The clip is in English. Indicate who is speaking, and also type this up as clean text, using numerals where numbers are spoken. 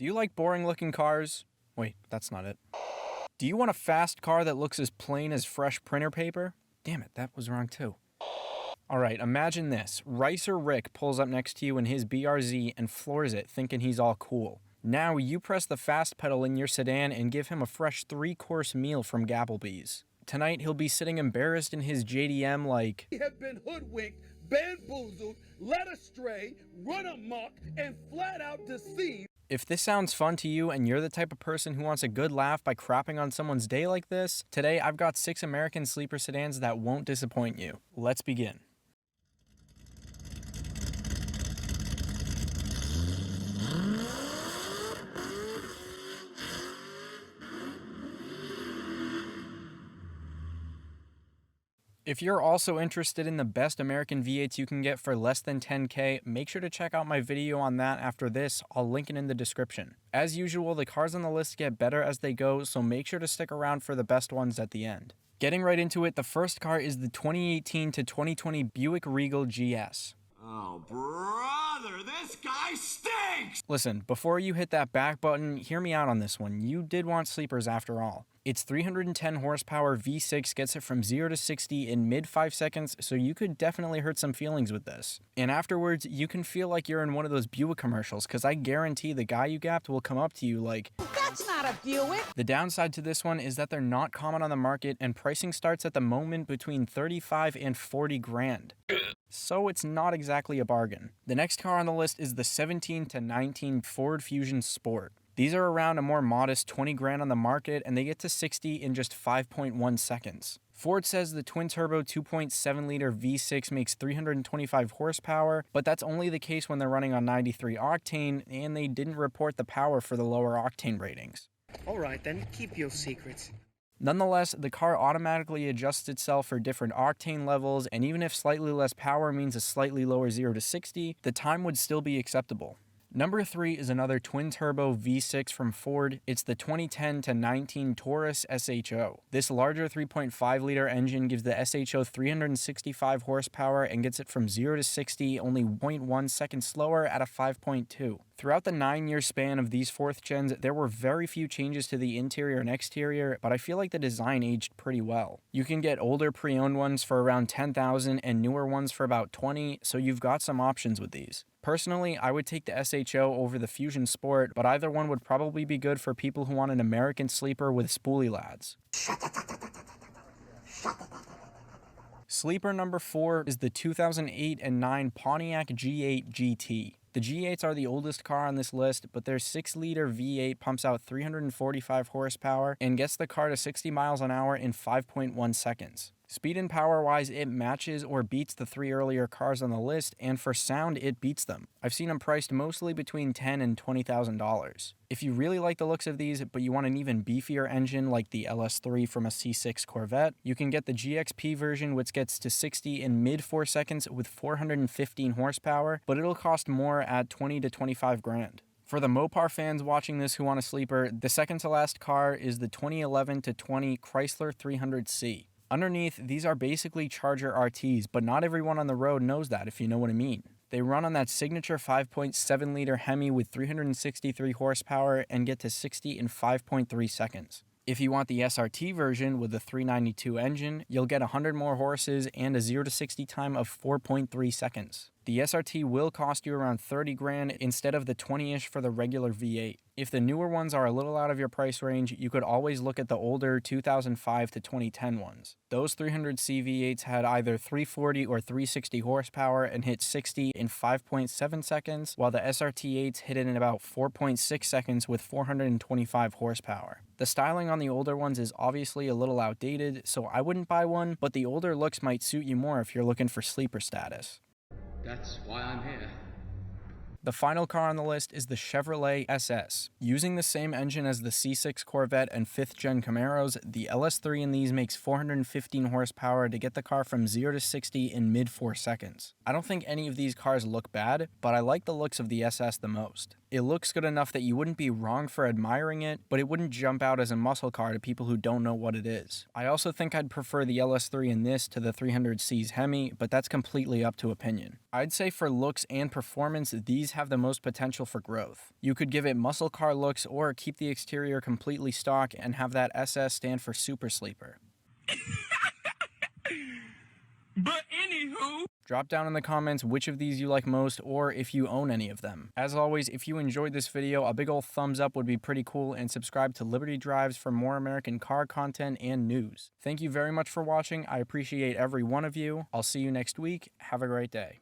Speaker 1: Do you like boring looking cars? Wait, that's not it. Do you want a fast car that looks as plain as fresh printer paper? Damn it, that was wrong too. Alright, imagine this. Ricer Rick pulls up next to you in his BRZ and floors it thinking he's all cool. Now you press the fast pedal in your sedan and give him a fresh 3-course meal from Gapplebee's. Tonight he'll be sitting embarrassed in his JDM like,
Speaker 2: "We have been hoodwinked, bamboozled, led astray, run amok, and flat out deceived."
Speaker 1: If this sounds fun to you and you're the type of person who wants a good laugh by crapping on someone's day like this, today I've got 6 American sleeper sedans that won't disappoint you. Let's begin. If you're also interested in the best American V8s you can get for less than $10K, make sure to check out my video on that after this. I'll link it in the description. As usual, the cars on the list get better as they go, so make sure to stick around for the best ones at the end. Getting right into it, the first car is the 2018 to 2020 Buick Regal GS.
Speaker 3: Oh, brother, this guy stinks!
Speaker 1: Listen, before you hit that back button, hear me out on this one. You did want sleepers after all. Its 310 horsepower V6 gets it from 0 to 60 in mid 5 seconds, so you could definitely hurt some feelings with this. And afterwards, you can feel like you're in one of those Buick commercials, because I guarantee the guy you gapped will come up to you like,
Speaker 4: "That's not a Buick!"
Speaker 1: The downside to this one is that they're not common on the market, and pricing starts at the moment between 35 and 40 grand. So it's not exactly a bargain. The next car on the list is the 17 to 19 Ford Fusion Sport. These are around a more modest 20 grand on the market, and they get to 60 in just 5.1 seconds. Ford says the twin-turbo 2.7-liter V6 makes 325 horsepower, but that's only the case when they're running on 93 octane, and they didn't report the power for the lower octane ratings.
Speaker 5: Alright then, keep your secrets.
Speaker 1: Nonetheless, the car automatically adjusts itself for different octane levels, and even if slightly less power means a slightly lower 0 to 60, the time would still be acceptable. Number 3 is another twin-turbo V6 from Ford. It's the 2010 to 19 Taurus SHO. This larger 3.5-liter engine gives the SHO 365 horsepower and gets it from 0 to 60 only 0.1 seconds slower at a 5.2. Throughout the 9-year span of these 4th gens, there were very few changes to the interior and exterior, but I feel like the design aged pretty well. You can get older pre-owned ones for around $10,000 and newer ones for about $20,000, so you've got some options with these. Personally, I would take the SHO over the Fusion Sport, but either one would probably be good for people who want an American sleeper with spoolie lads. Sleeper number 4 is the 2008 and 9 Pontiac G8 GT. The G8s are the oldest car on this list, but their 6-liter V8 pumps out 345 horsepower and gets the car to 60 miles an hour in 5.1 seconds. Speed and power-wise, it matches or beats the 3 earlier cars on the list, and for sound, it beats them. I've seen them priced mostly between $10,000 and $20,000. If you really like the looks of these, but you want an even beefier engine like the LS3 from a C6 Corvette, you can get the GXP version, which gets to 60 in mid 4 seconds with 415 horsepower, but it'll cost more at 20 to 25 grand. For the Mopar fans watching this who want a sleeper, the second to last car is the 2011 to 20 Chrysler 300C. Underneath, these are basically Charger RTs, but not everyone on the road knows that, if you know what I mean. They run on that signature 5.7-liter Hemi with 363 horsepower and get to 60 in 5.3 seconds. If you want the SRT version with the 392 engine, you'll get 100 more horses and a 0 to 60 time of 4.3 seconds. The SRT will cost you around 30 grand instead of the 20-ish for the regular V8. If the newer ones are a little out of your price range, you could always look at the older 2005 to 2010 ones. Those 300C V8s had either 340 or 360 horsepower and hit 60 in 5.7 seconds, while the SRT8s hit it in about 4.6 seconds with 425 horsepower. The styling on the older ones is obviously a little outdated, so I wouldn't buy one, but the older looks might suit you more if you're looking for sleeper status.
Speaker 3: That's why I'm here.
Speaker 1: The final car on the list is the Chevrolet SS. Using the same engine as the C6 Corvette and 5th gen Camaros, the LS3 in these makes 415 horsepower to get the car from 0 to 60 in mid 4 seconds. I don't think any of these cars look bad, but I like the looks of the SS the most. It looks good enough that you wouldn't be wrong for admiring it, but it wouldn't jump out as a muscle car to people who don't know what it is. I also think I'd prefer the LS3 in this to the 300C's Hemi, but that's completely up to opinion. I'd say for looks and performance, these these have the most potential for growth. You could give it muscle car looks or keep the exterior completely stock and have that SS stand for super sleeper.
Speaker 4: But anywho,
Speaker 1: drop down in the comments which of these you like most or if you own any of them. As always, if you enjoyed this video, a big ol' thumbs up would be pretty cool, and subscribe to Liberty Drives for more American car content and news. Thank you very much for watching. I appreciate every one of you. I'll see you next week. Have a great day.